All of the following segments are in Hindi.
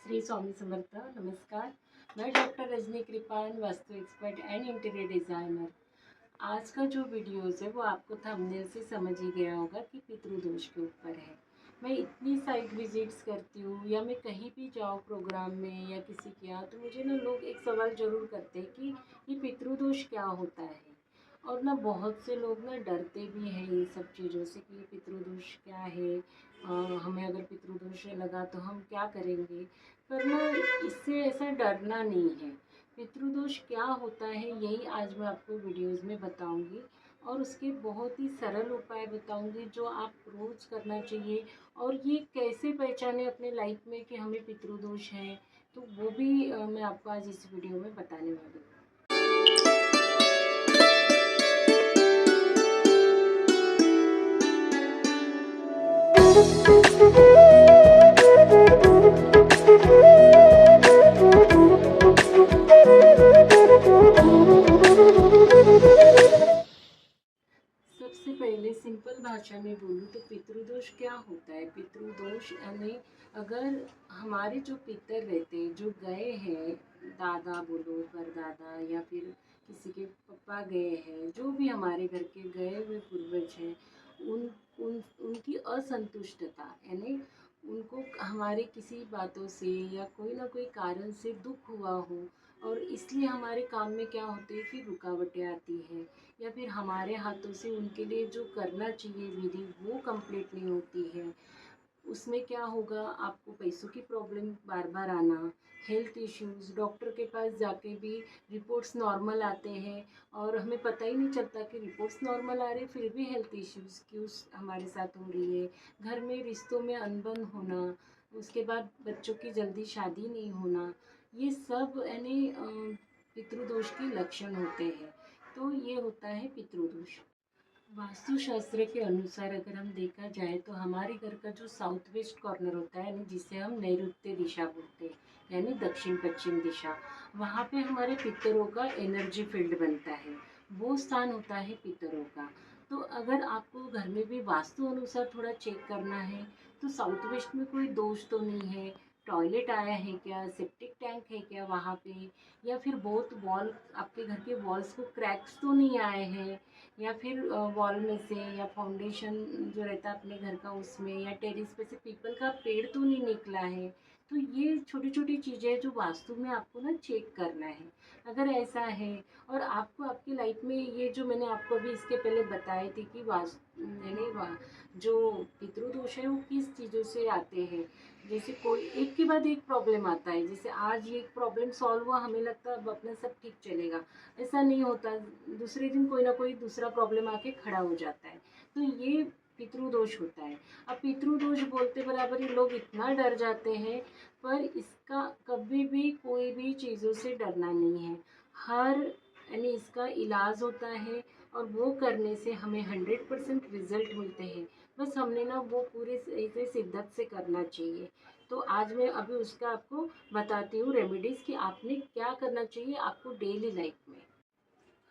श्री स्वामी समर्थ। नमस्कार। मैं doctor Rajni Kripal, vastu expert and interior designer. आज का जो वीडियोज़ है वो आपको थंबनेल से समझ ही गया होगा कि पितृदोष के ऊपर है। मैं इतनी साइट विजिट्स करती हूँ या मैं कहीं भी जाऊँ प्रोग्राम में या किसी के यहाँ, तो मुझे ना लोग एक सवाल ज़रूर करते हैं कि ये पितृदोष क्या होता है। और ना बहुत से लोग ना डरते भी हैं इन सब चीज़ों से कि पितृदोष क्या है, हमें अगर पितृदोष लगा तो हम क्या करेंगे। पर ना इससे ऐसा डरना नहीं है। पितृदोष क्या होता है यही आज मैं आपको वीडियोज़ में बताऊंगी, और उसके बहुत ही सरल उपाय बताऊंगी जो आप रोज़ करना चाहिए। और ये कैसे पहचाने अपने लाइफ में कि हमें पितृदोष है, तो वो भी मैं आपको आज इस वीडियो में बताने वाली हूँ। सबसे पहले सिंपल भाषा में बोलूँ तो पितृदोष क्या होता है। पितृदोष यानी अगर हमारे जो पितर रहते हैं, जो गए हैं, दादा बोलो, परदादा, या फिर किसी के पापा गए हैं, जो भी हमारे घर के गए हुए पूर्वज हैं, उन उनकी असंतुष्टता यानी उनको हमारे किसी बातों से या कोई ना कोई कारण से दुख हुआ हो, और इसलिए हमारे काम में क्या होते हैं, फिर रुकावटें आती हैं, या फिर हमारे हाथों से उनके लिए जो करना चाहिए विधि वो कंप्लीट नहीं होती है। उसमें क्या होगा, आपको पैसों की प्रॉब्लम बार बार आना, हेल्थ इश्यूज़, डॉक्टर के पास जाके भी रिपोर्ट्स नॉर्मल आते हैं और हमें पता ही नहीं चलता कि रिपोर्ट्स नॉर्मल आ रहे फिर भी हेल्थ इश्यूज़ क्यों हमारे साथ हो रही है। घर में रिश्तों में अनबन होना, उसके बाद बच्चों की जल्दी शादी नहीं होना, ये सब यानी पितृदोष के लक्षण होते हैं। तो ये होता है पितृदोष। वास्तुशास्त्र के अनुसार अगर हम देखा जाए तो हमारे घर का जो साउथ वेस्ट कॉर्नर होता है, यानी जिसे हम नैऋत्य दिशा बोलते हैं, यानी दक्षिण पश्चिम दिशा, वहाँ पे हमारे पितरों का एनर्जी फील्ड बनता है। वो स्थान होता है पितरों का। तो अगर आपको घर में भी वास्तु अनुसार थोड़ा चेक करना है तो साउथ वेस्ट में कोई दोष तो नहीं है, टॉयलेट आया है क्या, सेप्टिक टैंक है क्या वहाँ पे, या फिर बहुत वॉल, आपके घर के वॉल्स को क्रैक्स तो नहीं आए हैं, या फिर वॉल में से या फाउंडेशन जो रहता है अपने घर का उसमें, या टेरेस पे से पीपल का पेड़ तो नहीं निकला है। तो ये छोटी छोटी चीज़ें जो वास्तु में आपको ना चेक करना है। अगर ऐसा है और आपको आपकी लाइफ में ये जो मैंने आपको अभी इसके पहले बताए थे कि वास्तु यानी जो पितृदोष है वो किस चीज़ों से आते हैं। जैसे कोई एक के बाद एक प्रॉब्लम आता है, जैसे आज ये एक प्रॉब्लम सॉल्व हुआ, हमें लगता है अब अपना सब ठीक चलेगा। ऐसा नहीं होता, दूसरे दिन कोई ना कोई दूसरा प्रॉब्लम आके खड़ा हो जाता है। तो ये पितृदोष होता है। अब पितृदोष बोलते बराबर ही लोग इतना डर जाते हैं, पर इसका कभी भी कोई भी चीज़ों से डरना नहीं है। हर यानी इसका इलाज होता है, और वो करने से हमें 100% रिजल्ट मिलते हैं। बस हमने ना वो पूरे ऐसे शिद्दत से करना चाहिए। तो आज मैं अभी उसका आपको बताती हूँ रेमेडीज़ कि आपने क्या करना चाहिए आपको डेली लाइफ में।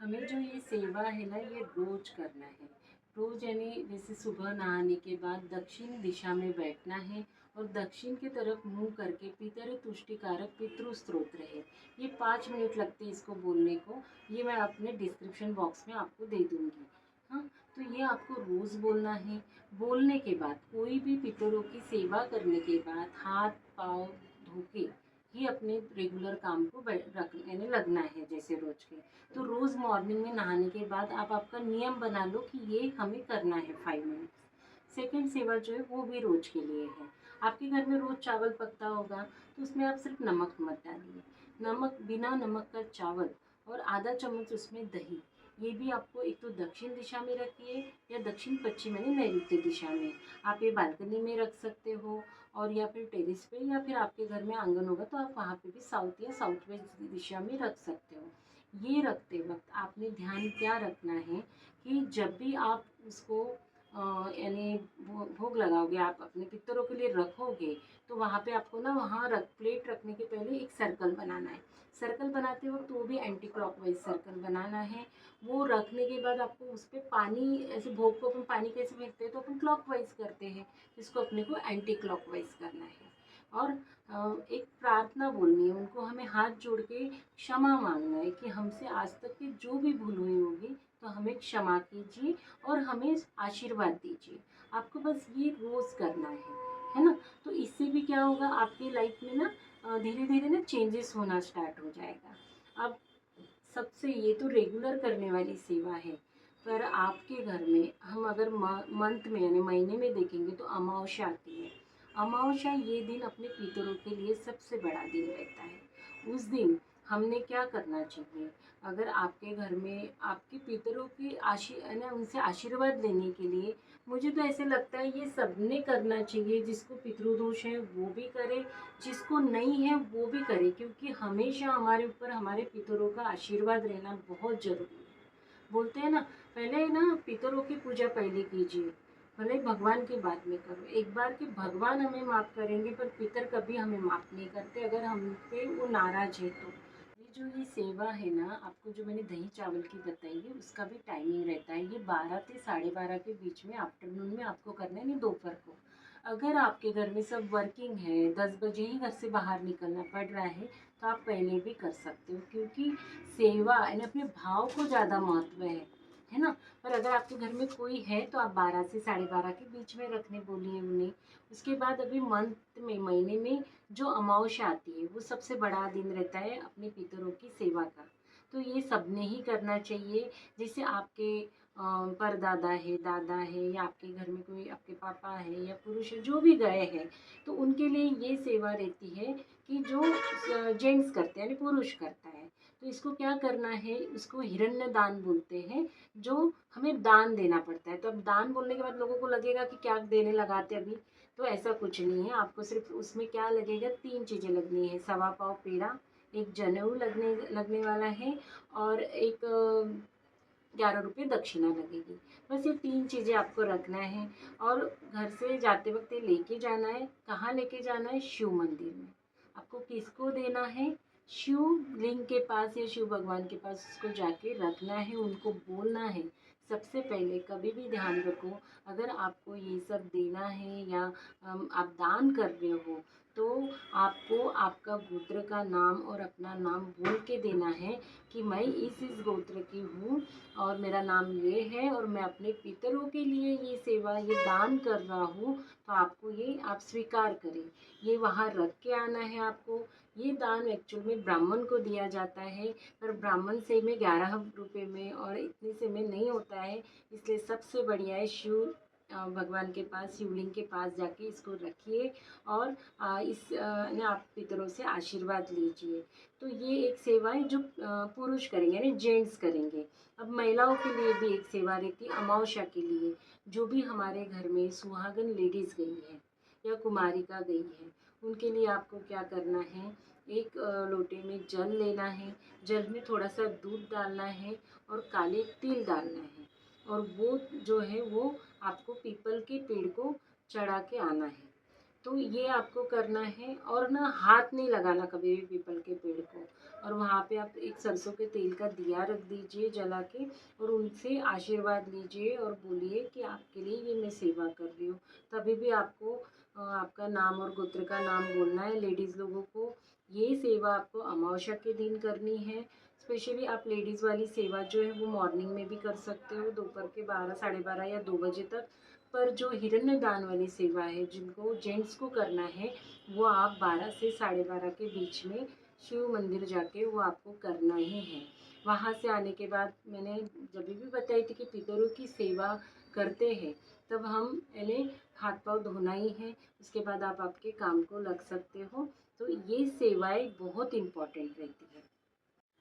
हमें जो ये सेवा है ना ये रोज करना है। रोज यानी जैसे सुबह नहाने के बाद दक्षिण दिशा में बैठना है, और दक्षिण की तरफ मुंह करके पितर तुष्टिकारक पितृ स्तोत्र है, ये 5 मिनट लगते हैं इसको बोलने को। ये मैं अपने डिस्क्रिप्शन बॉक्स में आपको दे दूंगी। हाँ, तो ये आपको रोज बोलना है। बोलने के बाद कोई भी पितरों की सेवा करने के बाद हाथ पाँव धो के ही अपने रेगुलर काम को रख यानी लगना है जैसे रोज के। तो रोज़ मॉर्निंग में नहाने के बाद आप आपका नियम बना लो कि ये हमें करना है 5 मिनट्स। सेकंड सेवा जो है वो भी रोज के लिए है। आपके घर में रोज चावल पकता होगा, तो उसमें आप सिर्फ नमक मत डालिए। नमक, बिना नमक का चावल, और आधा चम्मच उसमें दही। ये भी आपको एक तो दक्षिण दिशा में रखिए, या दक्षिण पश्चिम यानी नैऋत्य दिशा में। आप ये बालकनी में रख सकते हो, और या फिर टेरेस पे, या फिर आपके घर में आंगन होगा तो आप वहाँ पे भी साउथ या साउथ वेस्ट दिशा में रख सकते हो। ये रखते वक्त आपने ध्यान क्या रखना है कि जब भी आप उसको यानी भोग लगाओगे, आप अपने पितरों के लिए रखोगे, तो वहाँ पे आपको ना वहाँ प्लेट रखने के पहले एक सर्कल बनाना है। सर्कल बनाते वक्त वो भी एंटी क्लॉकवाइज सर्कल बनाना है। वो रखने के बाद आपको उस पर पानी, ऐसे भोग को अपन पानी कैसे फेंकते हैं तो अपन क्लॉकवाइज करते हैं, इसको अपने को एंटी क्लॉकवाइज करना है। और एक प्रार्थना बोलनी है, उनको हमें हाथ जोड़ के क्षमा मांगना है कि हमसे आज तक की जो भी भूल हुई होगी तो हमें क्षमा कीजिए और हमें आशीर्वाद दीजिए। आपको बस ये रोज़ करना है ना? तो इससे भी क्या होगा, आपकी लाइफ में ना धीरे धीरे ना चेंजेस होना स्टार्ट हो जाएगा। अब सबसे ये तो रेगुलर करने वाली सेवा है, पर आपके घर में हम अगर मंथ में यानी महीने में देखेंगे तो अमावस्या आती है। अमावस्या ये दिन अपने पितरों के लिए सबसे बड़ा दिन रहता है। उस दिन हमने क्या करना चाहिए, अगर आपके घर में आपके पितरों की उनसे आशीर्वाद लेने के लिए, मुझे तो ऐसे लगता है ये सबने करना चाहिए। जिसको पितृदोष है वो भी करे, जिसको नहीं है वो भी करे, क्योंकि हमेशा हमारे ऊपर हमारे पितरों का आशीर्वाद रहना बहुत ज़रूरी है। बोलते हैं ना, पहले ना पितरों की पूजा पहले कीजिए, भले भगवान की बाद में करो। एक बार कि भगवान हमें माफ़ करेंगे पर पितर कभी हमें माफ़ नहीं करते अगर हम पे वो नाराज है तो। ये सेवा है ना, आपको जो मैंने दही चावल की बताई है उसका भी टाइमिंग रहता है। ये 12 से 12:30 के बीच में आफ्टरनून में आपको करना है, नहीं दोपहर को। अगर आपके घर में सब वर्किंग है, 10 बजे ही घर से बाहर निकलना पड़ रहा है, तो आप पहले भी कर सकते हो, क्योंकि सेवा यानी अपने भाव को ज़्यादा महत्व है ना? पर अगर आपके घर में कोई है तो आप 12 से 12:30 के बीच में रखने बोलिए उन्हें। उसके बाद अभी मंथ में महीने में जो अमावस्या आती है वो सबसे बड़ा दिन रहता है अपने पितरों की सेवा का। तो ये सबने ही करना चाहिए। जैसे आपके परदादा है, दादा है, या आपके घर में कोई आपके पापा है या पुरुष है जो भी गए हैं, तो उनके लिए ये सेवा रहती है कि जो जेंट्स करते हैं यानी पुरुष करता है। तो इसको क्या करना है, इसको हिरण्य दान बोलते हैं, जो हमें दान देना पड़ता है। तो अब दान बोलने के बाद लोगों को लगेगा कि क्या देने लगाते अभी, तो ऐसा कुछ नहीं है। आपको सिर्फ उसमें क्या लगेगा, 3 चीज़ें लगनी है, सवा पाव पेड़ा, एक जनेऊ लगने लगने वाला है, और एक 11 रुपये दक्षिणा लगेगी। बस ये 3 चीज़ें आपको रखना है, और घर से जाते वक्त ये लेके जाना है। कहाँ लेके जाना है? शिव मंदिर में। आपको किसको देना है? शिव लिंग के पास या शिव भगवान के पास उसको जाके रखना है, उनको बोलना है। सबसे पहले कभी भी ध्यान रखो, अगर आपको ये सब देना है या आप दान कर रहे हो, तो आपको आपका गोत्र का नाम और अपना नाम बोल के देना है कि मैं इस गोत्र की हूँ और मेरा नाम ये है और मैं अपने पितरों के लिए ये सेवा ये दान कर रहा हूँ। तो आपको ये आप स्वीकार करें, ये वहाँ रख के आना है आपको। ये दान एक्चुअल में ब्राह्मण को दिया जाता है, पर ब्राह्मण से में 11 रुपये में और इतने से में नहीं होता है। इसलिए सबसे बढ़िया है शिव भगवान के पास, शिवलिंग के पास जाके इसको रखिए और ने आप पितरों से आशीर्वाद लीजिए। तो ये एक सेवा है जो पुरुष करेंगे यानी जेंट्स करेंगे। अब महिलाओं के लिए भी एक सेवा रहती है अमावस्या के लिए। जो भी हमारे घर में सुहागन लेडीज़ गई है या कुमारिका गई है, उनके लिए आपको क्या करना है, एक लोटे में जल लेना है, जल में थोड़ा सा दूध डालना है और काले तिल डालना है, और वो जो है वो आपको पीपल के पेड़ को चढ़ा के आना है। तो ये आपको करना है, और ना हाथ नहीं लगाना कभी भी पीपल के पेड़ को। और वहाँ पे आप एक सरसों के तेल का दिया रख दीजिए जला के, और उनसे आशीर्वाद लीजिए और बोलिए कि आपके लिए ये मैं सेवा कर रही हूँ। तभी भी आपको आपका नाम और गोत्र का नाम बोलना है लेडीज़ लोगों को। ये सेवा आपको अमावस्या के दिन करनी है। स्पेशली आप लेडीज़ वाली सेवा जो है वो मॉर्निंग में भी कर सकते हो, दोपहर के 12 12:30 या 2 बजे तक। पर जो हिरण्य दान वाली सेवा है जिनको जेंट्स को करना है, वो आप 12 से 12:30 के बीच में शिव मंदिर जाके वो आपको करना ही है। वहाँ से आने के बाद मैंने जब भी बताई थी कि पितरों की सेवा करते हैं, तब हम यानी हाथ पाँव धोना ही है, उसके बाद आप आपके काम को लग सकते हो। तो ये सेवाएं बहुत इम्पॉर्टेंट रहती है।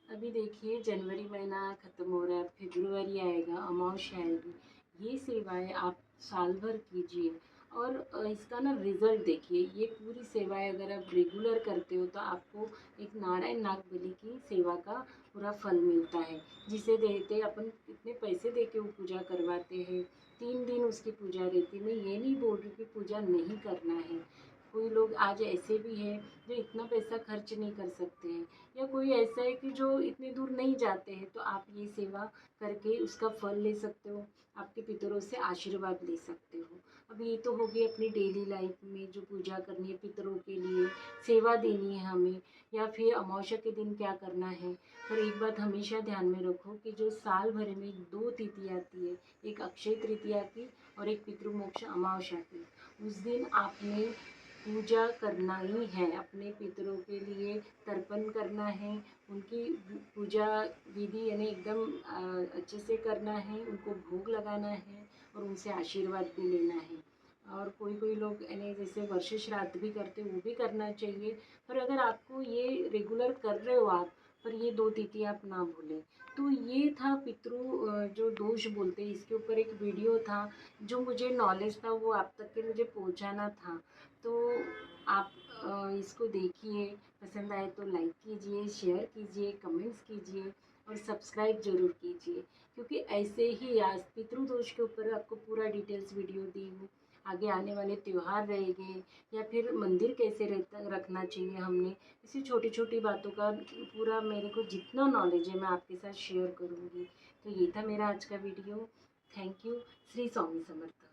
अभी देखिए जनवरी महीना ख़त्म हो रहा है, फरवरी आएगा, अमावस्या आएगी। ये सेवाएं आप साल भर कीजिए, और इसका ना रिज़ल्ट देखिए। ये पूरी सेवाएं अगर आप रेगुलर करते हो तो आपको एक नारायण नाग बलि की सेवा का पूरा फल मिलता है, जिसे देते अपन इतने पैसे दे के वो पूजा करवाते हैं। 3 दिन उसकी पूजा रहती है। मैं ये नहीं बोल रही कि पूजा नहीं करना है, कोई लोग आज ऐसे भी हैं जो इतना पैसा खर्च नहीं कर सकते हैं, या कोई ऐसा है कि जो इतने दूर नहीं जाते हैं, तो आप ये सेवा करके उसका फल ले सकते हो, आपके पितरों से आशीर्वाद ले सकते हो। अब ये तो हो गई अपनी डेली लाइफ में जो पूजा करनी है पितरों के लिए, सेवा देनी है हमें, या फिर अमावस्या के दिन क्या करना है। पर एक बात हमेशा ध्यान में रखो कि जो साल भर में 2 तिथि आती है, एक अक्षय तृतीया की और एक पितृमोक्ष अमावस्या की, उस दिन आपने पूजा करना ही है, अपने पितरों के लिए तर्पण करना है, उनकी पूजा विधि यानी एकदम अच्छे से करना है, उनको भोग लगाना है और उनसे आशीर्वाद भी लेना है। और कोई कोई लोग यानी जैसे वर्ष श्राद्ध भी करते वो भी करना चाहिए। पर अगर आपको ये रेगुलर कर रहे हो आप, पर ये 2 तिथि आप ना भूलें। तो ये था जो दोष बोलते हैं, इसके ऊपर एक वीडियो था, जो मुझे नॉलेज था वो आप तक के मुझे पहुंचाना था। तो आप इसको देखिए, पसंद आए तो लाइक कीजिए, शेयर कीजिए, कमेंट्स कीजिए और सब्सक्राइब ज़रूर कीजिए, क्योंकि ऐसे ही आज पितृदोष के ऊपर आपको पूरा डिटेल्स वीडियो दी हूँ। आगे आने वाले त्यौहार रहेंगे, या फिर मंदिर कैसे रखना चाहिए हमने, ऐसी छोटी छोटी बातों का पूरा मेरे को जितना नॉलेज है मैं आपके साथ शेयर करूँगी। तो ये था मेरा आज का video. Thank you. Shri Swami Samarth.